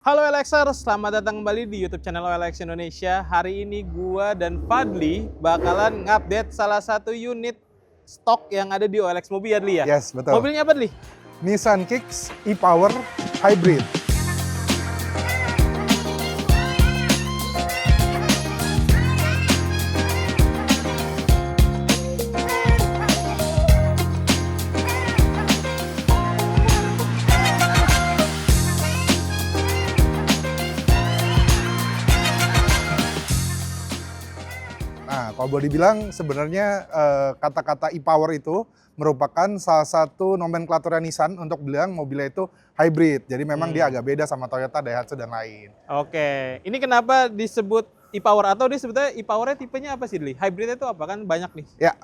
Halo OLXers, selamat datang kembali di YouTube channel OLX Indonesia. Hari ini gua dan Fadli bakalan ngupdate salah satu unit stok yang ada di OLX Mobi ya, Dli ya? Yes, betul. Mobilnya apa, Dli? Nissan Kicks e-Power Hybrid. Nah, kalau boleh dibilang sebenarnya kata-kata e-Power itu merupakan salah satu nomenklaturnya Nissan untuk bilang mobilnya itu hybrid. Jadi memang dia agak beda sama Toyota, Daihatsu, dan lain. Oke, ini kenapa disebut e-Power atau disebutnya e-Powernya tipenya apa sih, Dli? Hybridnya itu apa? Kan banyak nih. Ya,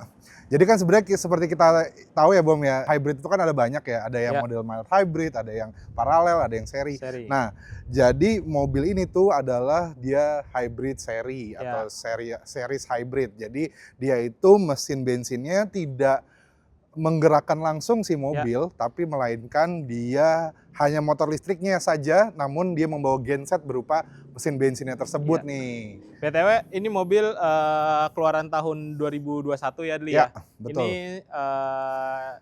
jadi kan sebenarnya seperti kita tahu ya Bom ya, hybrid itu kan ada banyak ya. Ada yang Ya. model mild hybrid, ada yang paralel, ada yang seri. Seri. Nah, jadi mobil ini tuh adalah dia hybrid seri Ya. atau series hybrid. Jadi dia itu mesin bensinnya tidak menggerakkan langsung si mobil, tapi melainkan dia hanya motor listriknya saja, namun dia membawa genset berupa mesin bensinnya tersebut nih. BTW, ini mobil keluaran tahun 2021 ya, Dli ya? Betul. Ini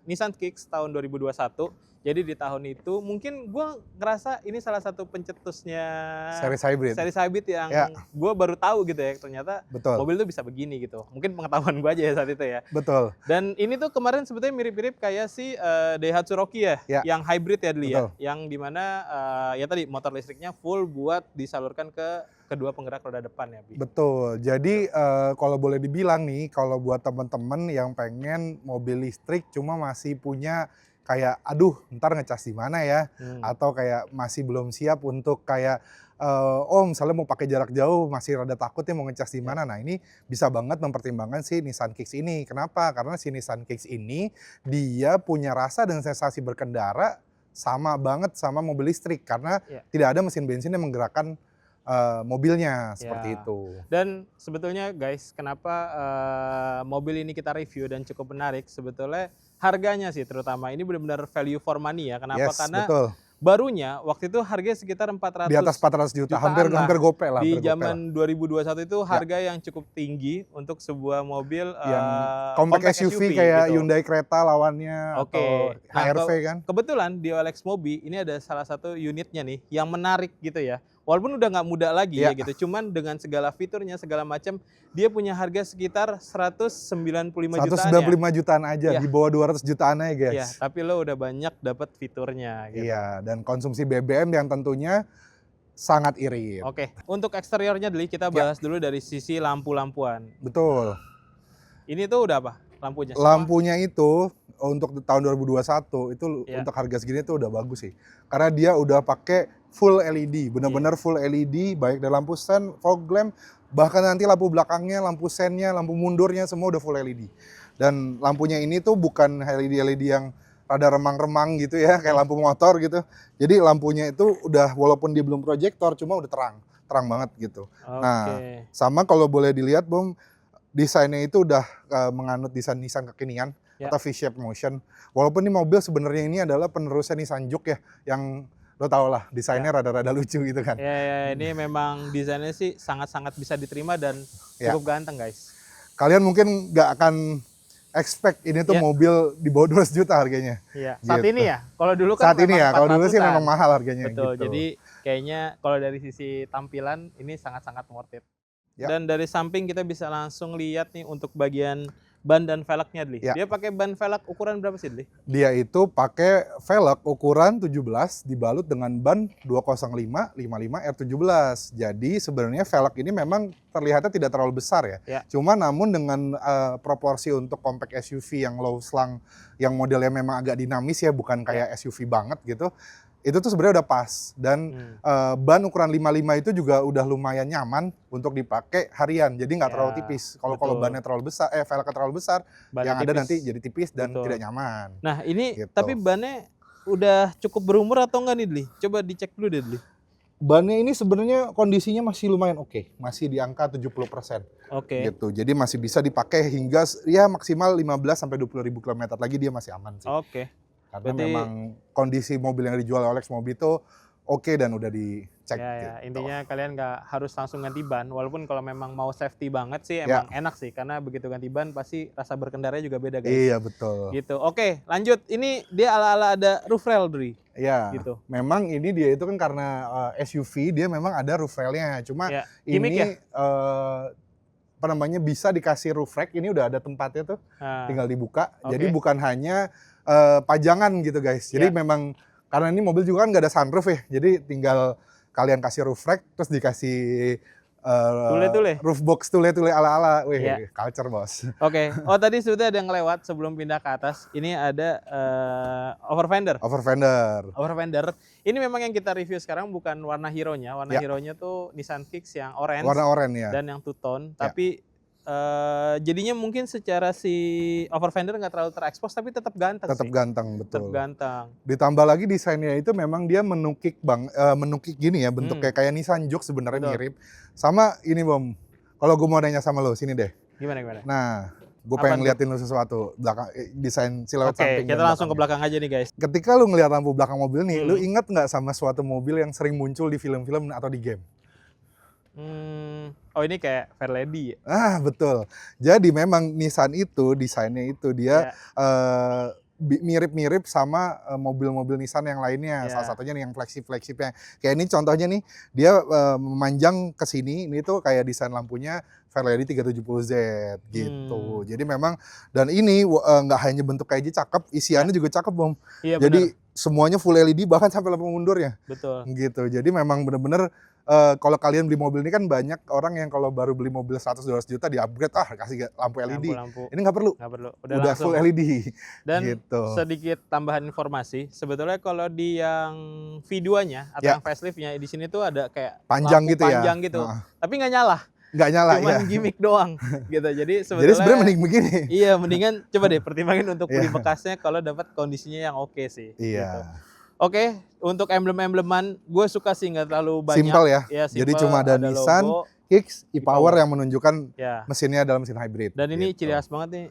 Nissan Kicks tahun 2021. Jadi di tahun itu mungkin gue ngerasa ini salah satu pencetusnya Series hybrid. Series hybrid yang gue baru tahu gitu ya, ternyata mobil tuh bisa begini gitu. Mungkin pengetahuan gue aja ya saat itu ya. Betul. Dan ini tuh kemarin sebetulnya mirip-mirip kayak si Daihatsu Rocky ya, yang hybrid ya, Dli ya. Yang dimana ya tadi motor listriknya full buat disalurkan ke kedua penggerak roda depan ya, Bi. Betul. Jadi kalau boleh dibilang nih, kalau buat teman-teman yang pengen mobil listrik cuma masih punya kayak aduh ntar ngecas di mana ya, atau kayak masih belum siap untuk kayak misalnya mau pakai jarak jauh masih rada takut ya mau ngecas di mana. Nah, ini bisa banget mempertimbangkan si Nissan Kicks ini. Kenapa? Karena si Nissan Kicks ini dia punya rasa dan sensasi berkendara sama banget sama mobil listrik karena tidak ada mesin bensin yang menggerakkan mobilnya seperti itu. Dan sebetulnya guys, kenapa mobil ini kita review dan cukup menarik, sebetulnya harganya sih terutama ini benar-benar value for money ya. Kenapa? Karena barunya waktu itu harganya sekitar 400 di atas 400 juta, hampir gope lah. Di zaman 2021 itu harga yang cukup tinggi untuk sebuah mobil yang compact SUV kayak gitu. Hyundai Creta lawannya atau HR-V kan. Kebetulan di OLX Mobi ini ada salah satu unitnya nih yang menarik gitu ya. Walaupun udah nggak muda lagi ya gitu, cuman dengan segala fiturnya, segala macam, dia punya harga sekitar 195 jutaan 195 jutaan aja, di bawah 200 jutaan aja guys. Iya, tapi lo udah banyak dapat fiturnya gitu. Iya, dan konsumsi BBM yang tentunya sangat irit. Oke, untuk eksteriornya Dli, kita bahas dulu dari sisi lampu-lampuan. Betul. Ini tuh udah apa lampunya? Lampunya itu untuk tahun 2021 itu untuk harga segini tuh udah bagus sih. Karena dia udah pakai full LED, benar-benar full LED, baik dari lampu sen, fog lamp, bahkan nanti lampu belakangnya, lampu sennya, lampu mundurnya semua udah full LED. Dan lampunya ini tuh bukan LED yang rada remang-remang gitu ya, kayak lampu motor gitu. Jadi lampunya itu udah walaupun dia belum proyektor, cuma udah terang banget gitu. Nah, sama kalau boleh dilihat Bom, desainnya itu udah menganut desain Nissan kekinian atau V-shape motion. Walaupun ini mobil sebenarnya ini adalah penerusnya Nissan Juke ya, yang lo tau lah desainnya rada-rada lucu gitu kan. Ya, ini memang desainnya sih sangat-sangat bisa diterima dan cukup ganteng guys. Kalian mungkin nggak akan expect ini tuh mobil di bawah 200 juta harganya. Iya, saat ini ya. Kalau dulu kan saat ini ya, kalau dulu sih memang mahal harganya. Betul, gitu. jadi kayaknya kalau dari sisi tampilan ini sangat-sangat worth it. Dan dari samping kita bisa langsung lihat nih untuk bagian ban dan velgnya, Dli. Dia pakai ban velg ukuran berapa sih, Dli? Dia itu pakai velg ukuran 17 dibalut dengan ban 205 55 R17. Jadi sebenarnya velg ini memang terlihatnya tidak terlalu besar ya. Cuma namun dengan proporsi untuk compact SUV yang low slung, yang modelnya memang agak dinamis ya, bukan kayak SUV banget gitu. Itu tuh sebenarnya udah pas dan ban ukuran 55 itu juga udah lumayan nyaman untuk dipakai harian. Jadi nggak terlalu tipis. Kalau bannya terlalu besar, velgnya terlalu besar, yang ada nanti jadi tipis dan tidak nyaman. Nah ini tapi bannya udah cukup berumur atau enggak nih, Dli? Coba dicek dulu deh, Dli. Bannya ini sebenarnya kondisinya masih lumayan oke, masih di angka 70%. Gitu. Jadi masih bisa dipakai hingga ya maksimal 15 sampai 20.000 km lagi dia masih aman sih. Karena memang kondisi mobil yang dijual OLX Mobi itu oke dan udah dicek. Ya, gitu. intinya kalian nggak harus langsung ganti ban, walaupun kalau memang mau safety banget sih emang enak sih, karena begitu ganti ban pasti rasa berkendaranya juga beda guys. Iya betul. Gitu. Oke, lanjut. Ini dia ala-ala ada roof rail, Dri. Iya. Gitu. Memang ini dia itu kan karena SUV dia memang ada roof railnya. Cuma ini apa namanya bisa dikasih roof rack. Ini udah ada tempatnya tuh, tinggal dibuka. Jadi bukan hanya pajangan gitu guys. Jadi memang karena ini mobil juga kan nggak ada sunroof ya. Jadi tinggal kalian kasih roof rack terus dikasih tule-tule, roof box tule-tule ala-ala, wih culture bos. Oke. Oh tadi sudah ada yang lewat sebelum pindah ke atas. Ini ada over fender. Over fender. Ini memang yang kita review sekarang bukan warna hero-nya. Warna hero-nya tuh Nissan Kicks yang orange. Warna oranye ya. Dan yang two tone. Tapi jadinya mungkin secara si over fender nggak terlalu terekspos tapi tetap ganteng. Tetap ganteng betul. Tetap ganteng. Ditambah lagi desainnya itu memang dia menukik gini ya, bentuk kayak Nissan Juke sebenarnya mirip. Sama ini Bom, kalau gue mau nanya sama lo, sini deh. Gimana? Nah, gue pengen liatin lo sesuatu, belakang desain silhouette samping. Oke, kita langsung ke belakang aja nih guys. Ketika lo ngeliat lampu belakang mobil nih, lo inget nggak sama suatu mobil yang sering muncul di film-film atau di game? Oh ini kayak Fairlady ya? Betul. Jadi memang Nissan itu desainnya itu dia mirip-mirip sama mobil-mobil Nissan yang lainnya. Salah satunya nih yang flagship-flagshipnya. Kayak ini contohnya nih, dia memanjang ke sini, ini tuh kayak desain lampunya Fairlady 370Z gitu. Jadi memang, dan ini nggak hanya bentuk kayak cakep, isiannya juga cakep Bom. Iya, jadi semuanya full LED bahkan sampai lampu mundur ya. Betul. Gitu. Jadi memang bener-bener kalau kalian beli mobil ini kan banyak orang yang kalau baru beli mobil 100-200 juta di upgrade kasih lampu LED. Ini nggak perlu. Udah full LED. Dan gitu. Sedikit tambahan informasi, sebetulnya kalau di yang V2-nya atau yang facelift-nya di sini tuh ada kayak panjang lampu gitu panjang gitu. Tapi nggak nyala. Nggak nyala. Cuman gimmick doang gitu. Jadi sebenarnya mending begini. Iya, mendingan coba deh pertimbangin untuk beli bekasnya kalau dapat kondisinya yang oke sih. Iya. Gitu. Oke, untuk emblem-embleman gue suka sih nggak terlalu banyak. Simple ya. Simple, jadi cuma ada Nissan, Kicks, e-Power yang menunjukkan mesinnya adalah mesin hybrid. Dan ini ciri khas banget nih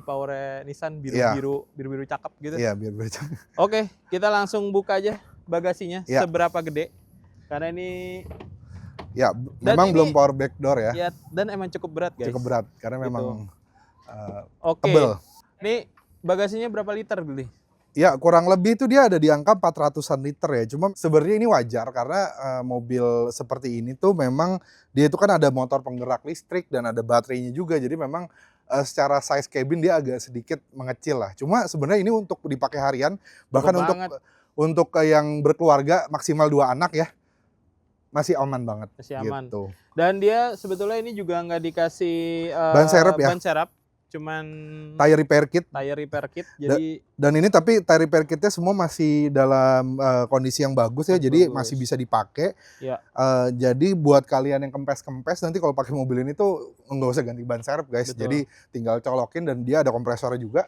e-Power Nissan biru-biru cakep gitu. Iya, biru-biru cakep. Oke, kita langsung buka aja bagasinya seberapa gede. Karena ini memang belum power back door ya. Iya, dan emang cukup berat guys. Cukup berat karena memang tebel. Ini bagasinya berapa liter beli? Ya kurang lebih itu dia ada di angka 400-an liter ya. Cuma sebenarnya ini wajar karena mobil seperti ini tuh memang dia itu kan ada motor penggerak listrik dan ada baterainya juga. Jadi memang secara size cabin dia agak sedikit mengecil lah. Cuma sebenarnya ini untuk dipakai harian, bahkan untuk yang berkeluarga maksimal 2 anak ya. Masih aman banget. Masih aman. Gitu. Dan dia sebetulnya ini juga nggak dikasih ban serep ya. Ban serep. Cuman tire repair kit. Jadi dan ini tapi tire repair kitnya semua masih dalam kondisi yang bagus ya. Jadi masih bisa dipakai. Ya. Jadi buat kalian yang kempes-kempes nanti kalau pakai mobil ini tuh nggak usah ganti ban serep guys. Betul. Jadi tinggal colokin dan dia ada kompresornya juga.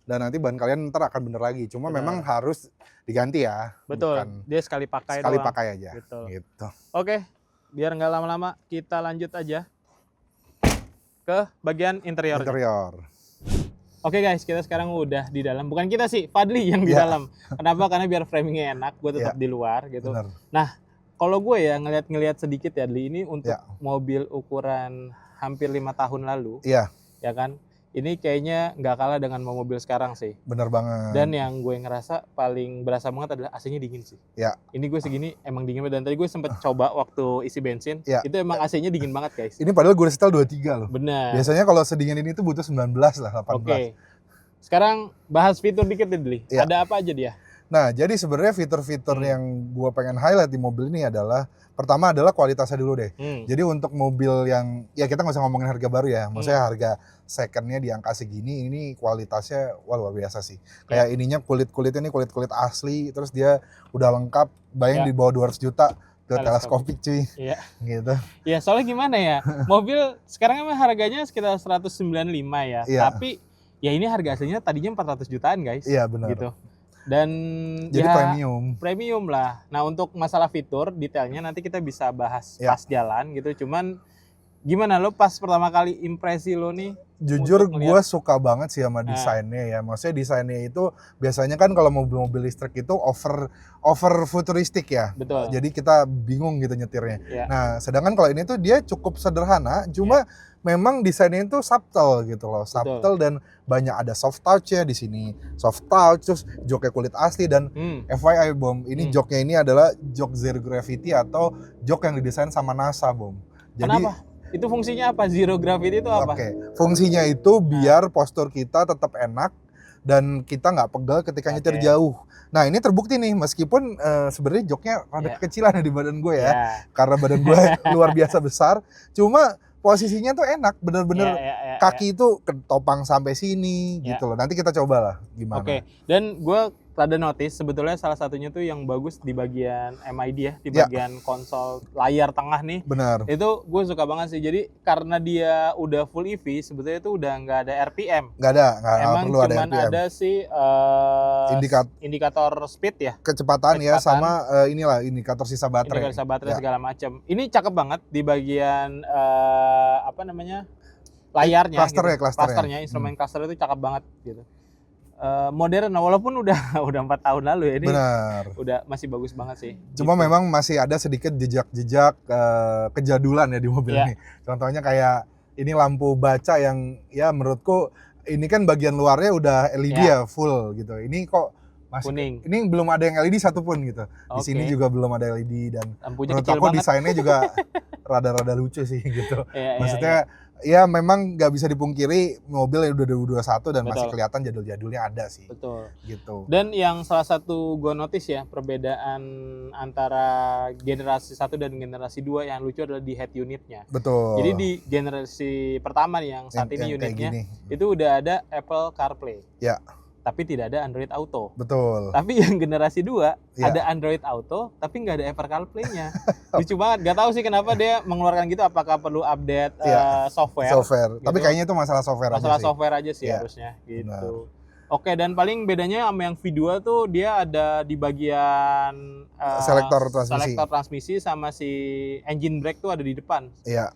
Dan nanti ban kalian ntar akan bener lagi. Cuma memang harus diganti ya. Betul. Dia sekali pakai sekali pakai aja. Betul. Gitu. Oke, biar nggak lama-lama kita lanjut aja ke bagian interior. Oke guys, kita sekarang udah di dalam. Bukan kita sih, Fadli yang di dalam. Kenapa? Karena biar framingnya enak, gue tetap di luar gitu. Bener. Nah, kalau gue ya ngeliat sedikit ya, Dli, ini untuk mobil ukuran hampir 5 tahun lalu. Iya. Ya kan? Ini kayaknya nggak kalah dengan mobil sekarang sih. Bener banget. Dan yang gue ngerasa paling berasa banget adalah AC-nya dingin sih. Ya. Ini gue segini emang dingin banget. Dan tadi gue sempet coba waktu isi bensin, itu emang AC-nya dingin banget guys. Ini padahal gue setel 23 loh. Bener. Biasanya kalau sedingin ini tuh butuh 19 lah, 18. Oke. Sekarang bahas fitur dikit nih, Dli. Ada apa aja dia? Nah, jadi sebenarnya fitur-fitur yang gue pengen highlight di mobil ini adalah pertama adalah kualitasnya dulu deh. Jadi untuk mobil yang ya kita nggak usah ngomongin harga baru ya, maksudnya harga secondnya di angka segini, ini kualitasnya wah luar biasa sih. Kayak ininya kulit-kulitnya ini kulit-kulit asli, terus dia udah lengkap, bayang di bawah 200 juta. Teleskopik cuy. Iya. Gitu. Ya soalnya gimana ya, mobil sekarang emang harganya sekitar 195 ya. Tapi ya ini harga aslinya tadinya 400 jutaan guys. Iya benar. Gitu. Dan jadi ya, premium lah. Nah untuk masalah fitur detailnya nanti kita bisa bahas pas jalan gitu. Cuman Gimana lo pas pertama kali impresi lo nih? Jujur gue suka banget sih sama desainnya ya. Maksudnya desainnya itu biasanya kan kalau mobil-mobil listrik itu over futuristik ya. Betul. Jadi kita bingung gitu nyetirnya. Ya. Nah, sedangkan kalau ini tuh dia cukup sederhana, cuma memang desainnya itu subtle gitu loh. Subtle dan banyak ada soft touch-nya di sini. Soft touch, terus joknya kulit asli dan FYI Bom, ini joknya ini adalah jok zero gravity atau jok yang didesain sama NASA Bom. Jadi, kenapa? Itu fungsinya apa? Zero gravity itu apa? Fungsinya itu biar postur kita tetap enak dan kita nggak pegal ketika nyetir jauh. Nah ini terbukti nih, meskipun sebenarnya joknya rada kekecilan di badan gue ya, karena badan gue luar biasa besar. Cuma posisinya tuh enak, bener-bener kaki itu ketopang sampai sini gitu loh. Nanti kita coba lah gimana. Dan gue rada notice sebetulnya salah satunya tuh yang bagus di bagian MID ya, di bagian konsol layar tengah nih. Benar. Itu gue suka banget sih. Jadi karena dia udah full EV, sebetulnya itu udah nggak ada RPM. Nggak perlu ada RPM. Emang cuman ada sih indikator speed ya. Kecepatan ya, sama inilah indikator sisa baterai. Indikator sisa baterai segala macam. Ini cakep banget di bagian apa namanya layarnya. Clusternya, instrumen cluster itu cakep banget gitu. Modern, walaupun udah 4 tahun lalu ya, ini udah masih bagus banget sih. Cuma gitu. Memang masih ada sedikit jejak-jejak kejadulan ya di mobil ini. Contohnya kayak ini lampu baca yang ya menurutku ini kan bagian luarnya udah LED ya full gitu. Ini kok masih kuning. Ini belum ada yang LED satupun gitu. Di sini juga belum ada LED dan lampunya menurut aku desainnya juga rada-rada lucu sih gitu. Maksudnya ya memang nggak bisa dipungkiri mobil yang udah 2021 dan masih kelihatan jadul-jadulnya ada sih. Betul. Gitu. Dan yang salah satu gue notice ya, perbedaan antara generasi 1 dan generasi 2 yang lucu adalah di head unitnya. Betul. Jadi di generasi pertama nih yang saat ini unitnya itu udah ada Apple CarPlay. Ya. Tapi tidak ada Android Auto. Betul. Tapi yang generasi 2 ada Android Auto, tapi nggak ada Apple CarPlay-nya. Lucu banget. Gak tahu sih kenapa dia mengeluarkan gitu. Apakah perlu update software? Gitu. Tapi kayaknya itu masalah software software aja sih harusnya. Gitu. Benar. Oke, dan paling bedanya sama yang V2 tuh dia ada di bagian selektor transmisi sama si engine brake tuh ada di depan. Iya.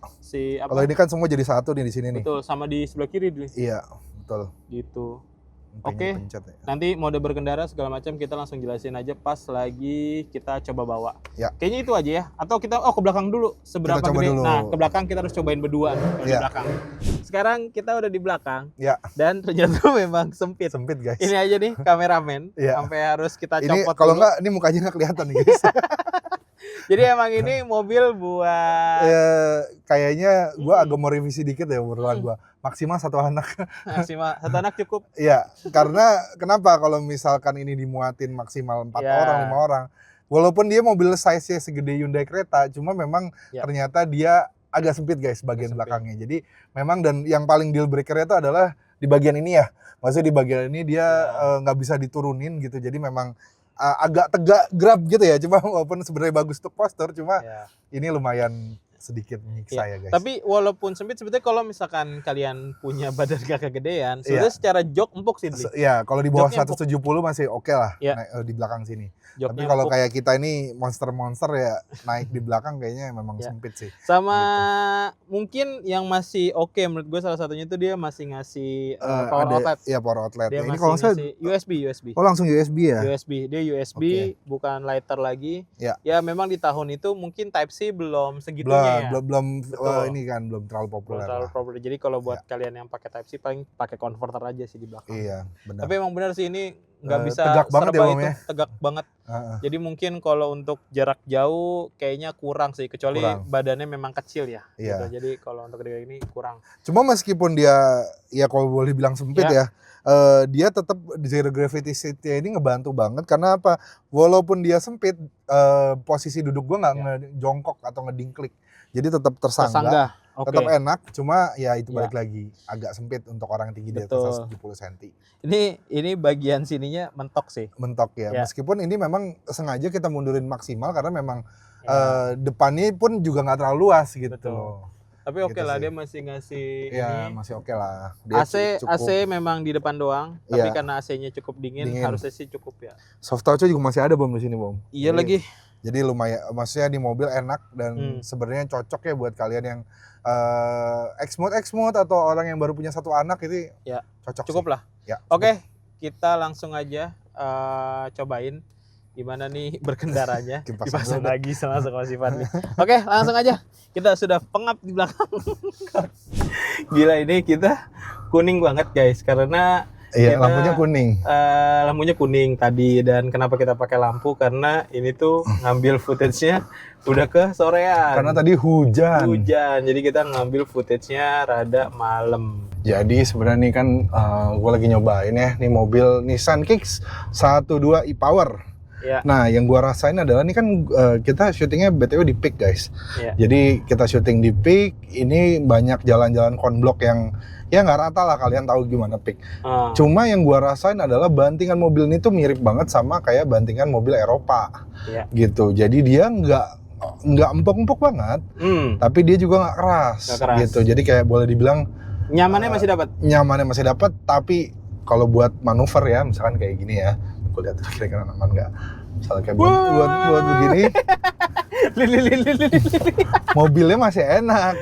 Kalau ini kan semua jadi satu nih di sini nih. Betul, sama di sebelah kiri dulu. Iya, betul. Gitu. Oke, nanti mode berkendara segala macam kita langsung jelasin aja pas lagi kita coba bawa. Ya. Kayaknya itu aja ya. Atau kita ke belakang dulu seberapa gede. Dulu. Nah, ke belakang kita harus cobain berdua di belakang. Sekarang kita udah di belakang. Ya. Dan ternyata memang sempit. Sempit, guys. Ini aja nih kameramen sampai harus kita copot dulu. Kalau enggak ini mukanya nggak kelihatan nih, guys. Jadi emang ini mobil buat kayaknya gue agak mau revisi dikit ya obrolan gue. Maksimal 1 anak. Maksimal 1 anak cukup. Iya, karena kenapa kalau misalkan ini dimuatin maksimal 4 orang, 5 orang. Walaupun dia mobil size-nya segede Hyundai Creta, cuma memang ternyata dia agak sempit guys bagian belakangnya. Jadi memang dan yang paling deal breaker-nya itu adalah di bagian ini ya. Maksudnya di bagian ini dia nggak bisa diturunin gitu. Jadi memang agak tegak grab gitu ya, cuma walaupun sebenarnya bagus untuk postur, cuma ini lumayan sedikit menyiksa ya guys. Tapi walaupun sempit sebetulnya kalau misalkan kalian punya badan gak kegedean, sebenarnya secara jok empuk sih. Iya, kalau di bawah 170 masih oke lah naik, di belakang sini. Joknya tapi kalau kayak kita ini monster ya naik di belakang kayaknya memang sempit sih. Sama gitu. Mungkin yang masih oke menurut gue salah satunya itu dia masih ngasih power outlet. Iya, power outlet. Dia ini kalau ngasih USB. Oh, langsung USB ya? Dia USB bukan lighter lagi. Ya memang di tahun itu mungkin Type C belum segitunya belum ini kan belum terlalu populer. Jadi kalau buat kalian yang pakai Type C paling pakai converter aja sih di belakang. Iya, benar. Tapi emang benar sih ini nggak bisa tegak banget ya, itu tegak banget. Jadi mungkin kalau untuk jarak jauh kayaknya kurang sih, kecuali badannya memang kecil ya. Gitu. Jadi kalau untuk gede ini kurang. Cuma meskipun dia ya kalau boleh bilang sempit ya, dia tetap zero gravity seat-nya ini ngebantu banget karena apa? Walaupun dia sempit, posisi duduk gua nggak ngejongkok atau ngedingklik. Jadi tetap tersangga. Tetap enak, cuma ya itu balik lagi agak sempit untuk orang tinggi di atas 70 cm. Ini bagian sininya mentok sih. Mentok ya. Meskipun ini memang sengaja kita mundurin maksimal karena memang depannya pun juga nggak terlalu luas gitu. Betul. Tapi oke lah, dia masih ngasih ini. Masih oke lah. AC memang di depan doang, tapi karena AC-nya cukup dingin, harusnya sih cukup ya. Soft touch juga masih ada Bom di sini Bom. Iya lagi. Jadi lumayan, maksudnya di mobil enak dan sebenarnya cocok ya buat kalian yang X-Mode atau orang yang baru punya 1 anak itu ya, cocok. Cukup lah. Ya, Oke, kita langsung aja cobain gimana nih berkendaranya. Dipasang lagi sama Sifat nih. Oke, langsung aja. Kita sudah pengap di belakang. Gila, ini kita kuning banget guys karena iya, lampunya kuning. Lampunya kuning tadi, dan kenapa kita pakai lampu karena ini tuh ngambil footage-nya udah ke sorean. Karena tadi hujan. Jadi kita ngambil footage-nya rada malam. Jadi sebenarnya nih kan gue lagi nyobain ya nih mobil Nissan Kicks 1.2 e-Power. Ya. Nah, yang gua rasain adalah ini kan kita syutingnya BTW di Peak guys. Ya. Jadi kita syuting di Peak, ini banyak jalan-jalan konblok yang ya nggak rata lah, kalian tahu gimana Peak. Cuma yang gua rasain adalah bantingan mobil ini tuh mirip banget sama kayak bantingan mobil Eropa. Ya. Gitu. Jadi dia nggak empuk-empuk banget, tapi dia juga nggak keras. Gitu. Jadi kayak boleh dibilang nyamannya masih dapat. Nyamannya masih dapat, tapi kalau buat manuver ya, misalkan kayak gini ya. Aku lihat kira-kira aman nggak? Misalnya kayak buat begini, mobilnya masih enak,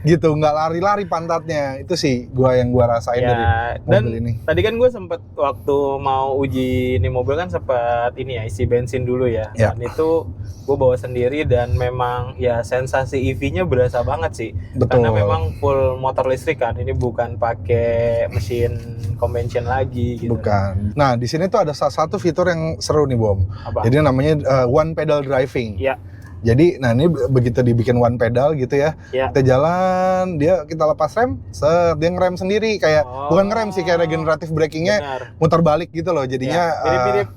gitu, nggak lari-lari pantatnya. Itu sih yang gua rasain dari mobil ini. Tadi kan gue sempet waktu mau uji ini mobil kan sempat ini ya isi bensin dulu ya. Dan itu gue bawa sendiri dan memang ya sensasi EV-nya berasa banget sih. Betul. Karena memang full motor listrik kan. Ini bukan pakai mesin convention lagi gitu. Bukan. Nah, di sini tuh ada salah satu fitur yang seru nih, Bom. Apa? Jadi namanya one pedal driving. Iya. Jadi, nah ini begitu dibikin one pedal gitu ya, kita jalan, kita lepas rem, dia ngerem sendiri, kayak bukan ngerem sih, kayak regenerative braking-nya muter balik gitu loh, jadinya mirip-mirip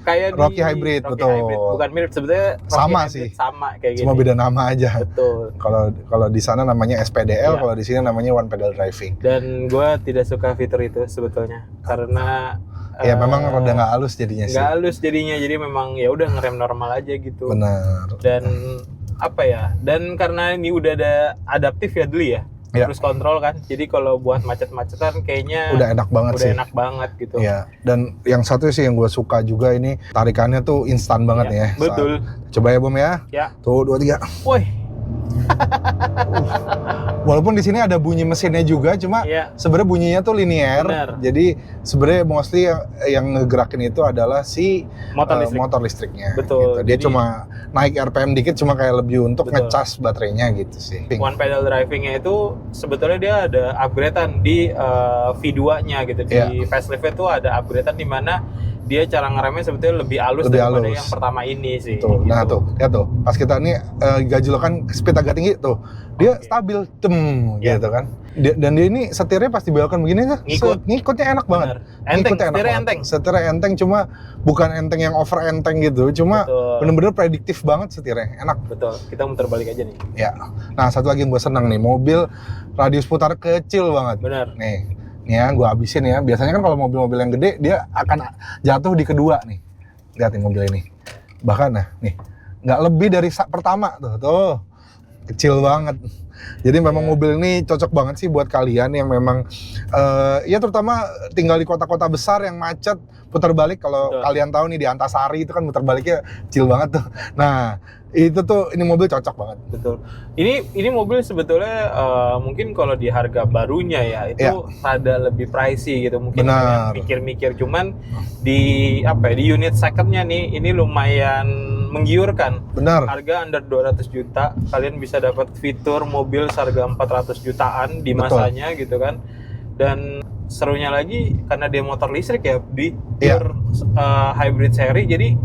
kayak Rocky Hybrid, Rocky betul. Hybrid. Bukan mirip, sebetulnya sama Rocky sih, sama kayak gini. Cuma beda nama aja. Betul. Kalau di sana namanya SPDL, kalau di sini namanya one pedal driving. Dan gue tidak suka fitur itu sebetulnya, karena ya memang rada nggak halus jadinya sih. Nggak halus jadinya, jadi memang ya udah ngerem normal aja gitu. Benar. Dan apa ya? Dan karena ini udah ada adaptif ya dulu ya. Terus kontrol kan. Jadi kalau buat macet-macetan kayaknya udah enak banget sih. Udah enak banget gitu. Iya. Dan yang satu sih yang gue suka juga ini tarikannya tuh instan banget nih ya. Betul. Coba ya Bom ya. Ya. Tuh 2, 3. Woi. Walaupun di sini ada bunyi mesinnya juga, cuma sebenarnya bunyinya tuh linear. Jadi sebenarnya mostly yang ngegerakin itu adalah si motor listriknya. Betul. Gitu. Dia cuma naik RPM dikit, cuma kayak lebih untuk ngecas baterainya gitu sih. One pedal driving-nya itu sebetulnya dia ada upgrade-an di V2-nya gitu. Di facelift itu ada upgrade-an di mana dia cara ngeremnya sebetulnya lebih halus daripada yang pertama ini sih. Tuh. Gitu. Nah tuh, lihat tuh. Pas kita nih gajlokan speed agak tinggi tuh. Dia stabil, gitu kan. Dan dia ini setirnya pas dibelokkan begini tuh, ngikutnya enak banget. Setirnya enteng, cuma bukan enteng yang over enteng gitu. Cuma bener-bener prediktif banget setirnya, enak. Betul, kita muter balik aja nih. Ya. Nah satu lagi yang gue senang nih, mobil radius putar kecil banget. Bener. Nih ya gue habisin ya. Biasanya kan kalau mobil-mobil yang gede, dia akan jatuh di kedua nih. Lihat nih mobil ini. Bahkan nih, nggak lebih dari pertama tuh. Kecil banget. Jadi memang mobil ini cocok banget sih buat kalian yang memang ya terutama tinggal di kota-kota besar yang macet, putar balik. Kalau kalian tahu nih di Antasari itu kan putar baliknya kecil banget tuh. Nah, itu tuh ini mobil cocok banget. Betul. Ini mobil sebetulnya mungkin kalau di harga barunya ya itu rada lebih pricey gitu. Mungkin mikir-mikir, cuman di di unit secondnya nih ini lumayan menggiurkan. Benar. Harga under 200 juta, kalian bisa dapat fitur mobil seharga 400 jutaan di masanya gitu kan. Dan serunya lagi karena dia motor listrik ya, di pure hybrid seri, jadi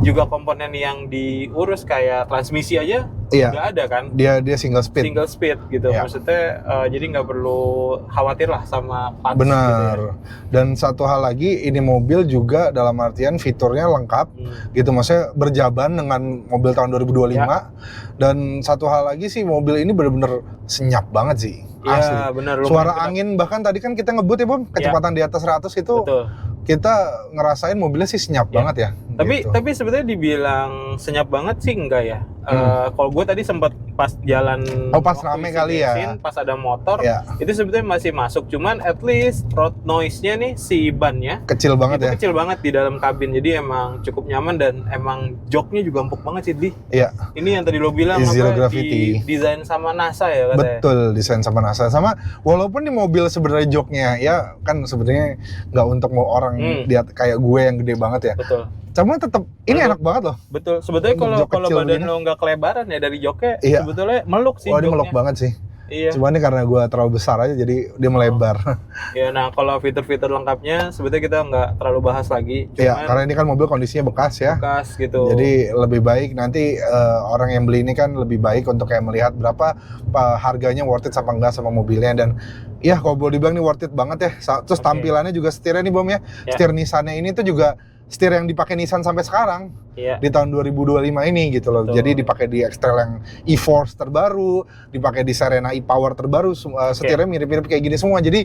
juga komponen yang diurus kayak transmisi aja nggak ada kan. Dia single speed gitu. Maksudnya jadi nggak perlu khawatir lah sama parts. Benar. Gitu ya. Dan satu hal lagi, ini mobil juga dalam artian fiturnya lengkap gitu, maksudnya berjaban dengan mobil tahun 2025. Dan satu hal lagi sih, mobil ini benar-benar senyap banget sih. Asli. Benar. Suara angin, bahkan tadi kan kita ngebut ya Bom, kecepatan di atas 100 itu. Betul. Kita ngerasain mobilnya sih senyap banget ya. Tapi sebetulnya dibilang senyap banget sih enggak ya. Kalau gue tadi sempat pas jalan pas waktu rame isi kali bensin, ya. pas ada motor, Ya. itu sebetulnya masih masuk. Cuman at least road noise-nya nih, si bannya Kecil banget itu ya. kecil banget di dalam kabin. Jadi emang cukup nyaman dan emang joknya juga empuk banget sih, Di. Iya. Ini yang tadi lo bilang Zero apa, gravity. desain sama NASA ya katanya. Betul, desain sama NASA. Sama walaupun di mobil sebenarnya joknya ya kan sebenarnya nggak untuk mau orang lihat kayak gue yang gede banget ya. Betul. Cuma tetap ini enak banget loh. Betul. Sebetulnya Untuk kalau jok kecil badan gini. lo nggak kelebaran ya dari joknya, Iya. sebetulnya meluk sih. Wah, ini joknya. meluk banget sih. Iya. Cuma ini karena gue terlalu besar aja jadi dia melebar. Ya, nah kalau fitur-fitur lengkapnya sebetulnya kita nggak terlalu bahas lagi. Iya, karena ini kan mobil kondisinya bekas ya. Bekas gitu. Jadi lebih baik nanti orang yang beli ini kan lebih baik untuk kayak melihat berapa harganya worth it apa enggak sama mobilnya. Dan ya kalau boleh dibilang ini worth it banget ya. Terus tampilannya juga setirnya nih Bom ya. Setir Nissan-nya ini tuh juga setir yang dipakai Nissan sampai sekarang. Iya. Di tahun 2025 ini gitu loh. Betul. Jadi dipakai di X-Trail yang e-Force terbaru, dipakai di Serena e-Power terbaru, setirnya mirip-mirip kayak gini semua. Jadi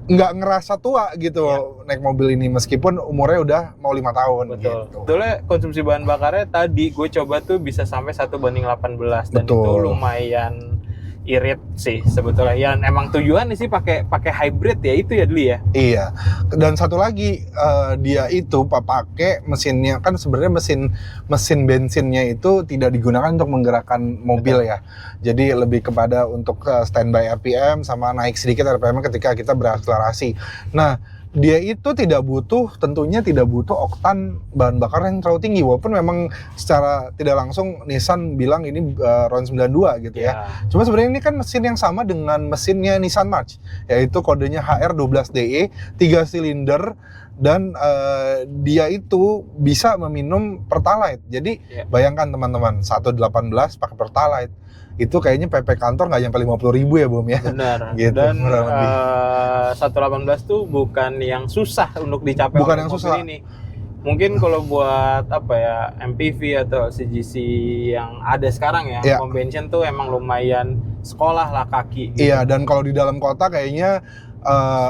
nggak ngerasa tua gitu naik mobil ini meskipun umurnya udah mau 5 tahun. Betul. Gitu. Sebetulnya konsumsi bahan bakarnya tadi gue coba tuh bisa sampai 1:18 dan Betul. itu lumayan irit sih sebetulnya. Ya emang tujuannya sih pakai hybrid ya itu ya dulu ya. Iya. Dan satu lagi dia itu pakai mesinnya kan sebenarnya mesin bensinnya itu tidak digunakan untuk menggerakkan mobil ya. Jadi lebih kepada untuk standby RPM sama naik sedikit RPM ketika kita berakselerasi. Nah, dia itu tentunya tidak butuh oktan bahan bakar yang terlalu tinggi walaupun memang secara tidak langsung Nissan bilang ini RON 92 gitu ya. Cuma sebenarnya ini kan mesin yang sama dengan mesinnya Nissan March yaitu kodenya HR12DE 3 silinder dan dia itu bisa meminum Pertalite. Jadi bayangkan teman-teman 1.18 pakai Pertalite. Itu kayaknya PP kantor nggak nyampe 50.000 ya Bom ya. Benar. Gitu, dan 118 tuh bukan yang susah untuk dicapai bukan oleh yang mobil susah ini. Mungkin kalau buat apa ya MPV atau CGC yang ada sekarang ya, convention tuh emang lumayan sekolah lah kaki. Iya, dan kalau di dalam kota kayaknya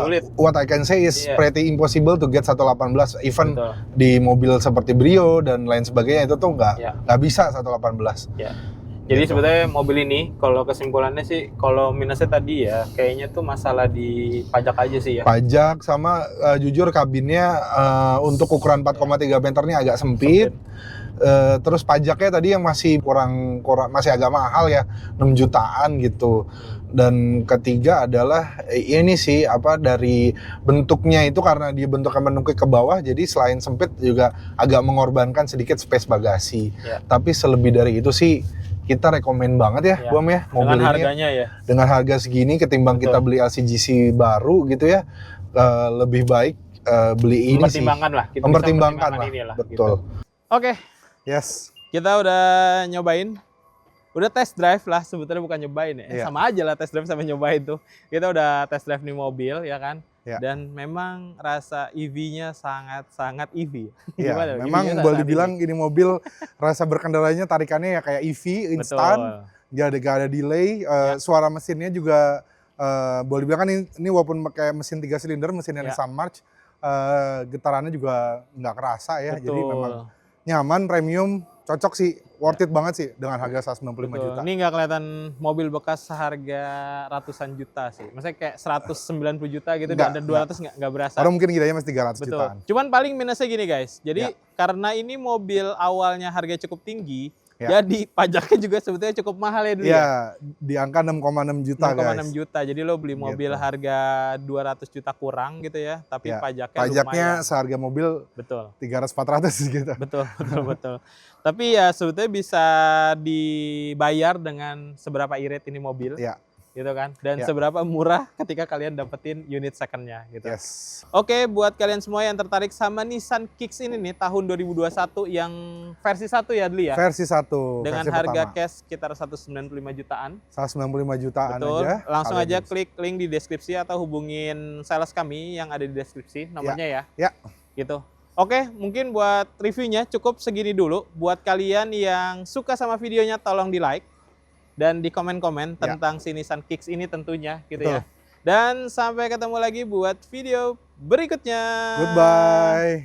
sulit. What I can say is pretty impossible to get 118 even Betul. di mobil seperti Brio dan lain sebagainya itu tuh nggak bisa 118. Ya. Jadi sebetulnya mobil ini kalau kesimpulannya sih kalau minusnya tadi ya kayaknya tuh masalah di pajak aja sih ya. Pajak sama jujur kabinnya untuk ukuran 4,3 meter ini agak sempit. Terus pajaknya tadi yang masih kurang masih agak mahal ya 6 jutaan gitu. Dan ketiga adalah ini sih dari bentuknya itu karena dia bentuknya menukik ke bawah jadi selain sempit juga agak mengorbankan sedikit space bagasi. Tapi selebih dari itu sih kita rekomen banget ya Bom ya mobil dengan ini harganya ya. Dengan harga segini ketimbang kita beli LCGC baru gitu ya lebih baik beli ini sih. Mempertimbangkan lah. Betul. Gitu. Oke. Yes. Kita udah nyobain. Udah test drive lah sebetulnya bukan nyobain ya. Sama aja lah test drive sama nyobain tuh. Kita udah test drive nih mobil ya kan. Dan memang rasa EV-nya sangat EV. Iya, memang boleh dibilang ini mobil rasa berkendaranya tarikannya ya kayak EV instan, gak ada delay, suara mesinnya juga boleh dibilang kan ini walaupun pakai mesin 3 silinder, mesinnya Nissan March, getarannya juga nggak kerasa ya. Jadi memang nyaman, premium, cocok sih, worth it banget sih dengan harga 195 juta. Ini nggak kelihatan mobil bekas seharga ratusan juta sih. Maksudnya kayak 190 juta gitu dan 200 nggak berasa. Orang mungkin kiranya masih 300 jutaan. Cuman paling minusnya gini guys. Jadi karena ini mobil awalnya harga cukup tinggi, jadi pajaknya juga sebetulnya cukup mahal ya dulu ya. Di angka 6,6 juta 6,6 juta. Jadi lo beli mobil harga 200 juta kurang gitu ya, tapi pajaknya lumayan. Seharga mobil 300-400 gitu. Betul. Tapi ya sebetulnya bisa dibayar dengan seberapa irit ini mobil. Gitu kan. Dan seberapa murah ketika kalian dapetin unit second-nya gitu. Oke, buat kalian semua yang tertarik sama Nissan Kicks ini nih tahun 2021 yang versi 1 ya dulu ya. Versi 1. Dengan harga cash sekitar 195 jutaan. 195 jutaan aja. Langsung aja klik link di deskripsi atau hubungin sales kami yang ada di deskripsi nomornya ya. Gitu. Oke, mungkin buat reviewnya cukup segini dulu. Buat kalian yang suka sama videonya tolong di like. Dan di komen-komen tentang si Nissan Kicks ini tentunya gitu ya. Dan sampai ketemu lagi buat video berikutnya. Goodbye.